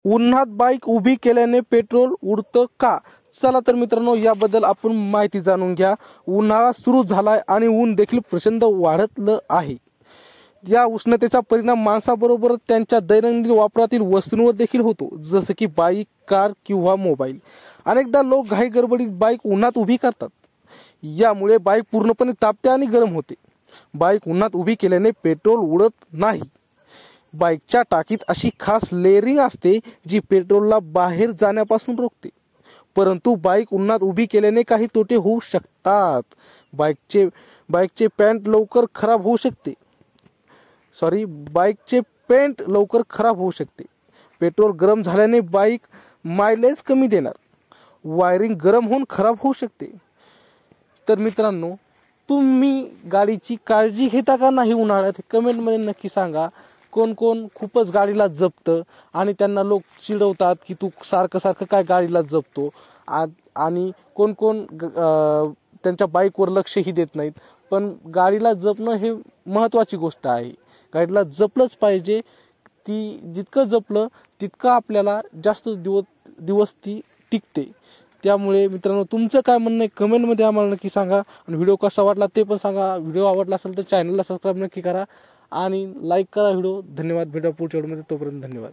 उन्हात बाईक उभी केल्याने पेट्रोल उडतं का? चला तर मित्रांनो, याबद्दल आपण माहिती जाणून घ्या। उन्हाळा सुरू झालाय आणि ऊन देखील प्रचंड वाढलं आहे। या उष्णतेचा परिणाम माणसाबरोबर त्यांच्या दैनंदिन वापरातील वस्तूंवर देखील होतो, जसे की बाईक, कार किंवा मोबाईल। अनेकदा लोक घाई गडबडीत बाईक उन्हात उभी करतात। यामुळे बाईक पूर्णपणे तापते आणि गरम होते। बाईक उन्हात उभी केल्याने पेट्रोल उडत नाही। बाईकच्या टाकीत अशी खास लेअरिंग असते जी पेट्रोलला बाहेर जाण्यापासून रोखते। परंतु बाईक उन्हात उभी केल्याने काही तोटे होऊ शकतात। बाईकचे पेंट लवकर खराब होऊ शकते। पेट्रोल गरम झाल्याने बाईक मायलेज कमी देणार। वायरिंग गरम होऊन खराब होऊ शकते। तर मित्रांनो, तुम्ही गाडीची काळजी घेता का नाही उन्हाळ्यात? कमेंटमध्ये नक्की सांगा। कोण कोण खूपच गाडीला जपतं आणि त्यांना लोक चिडवतात की तू सारखं काय गाडीला जपतो, आणि कोण कोण त्यांच्या बाईकवर लक्षही देत नाहीत। पण गाडीला जपणं हे महत्त्वाची गोष्ट आहे। गाडीला जपलंच पाहिजे। ती जितकं जपलं तितकं आपल्याला जास्त दिवस ती टिकते। त्यामुळे मित्रांनो, तुमचं काय म्हणणं आहे कमेंटमध्ये आम्हाला नक्की सांगा। आणि व्हिडिओ कसा वाटला ते पण सांगा। व्हिडिओ आवडला असेल तर चॅनलला सबस्क्राईब नक्की करा आणि लाईक करा व्हिडिओ। धन्यवाद। भेटूया पुढच्या व्हिडिओमध्ये, तोपर्यंत धन्यवाद।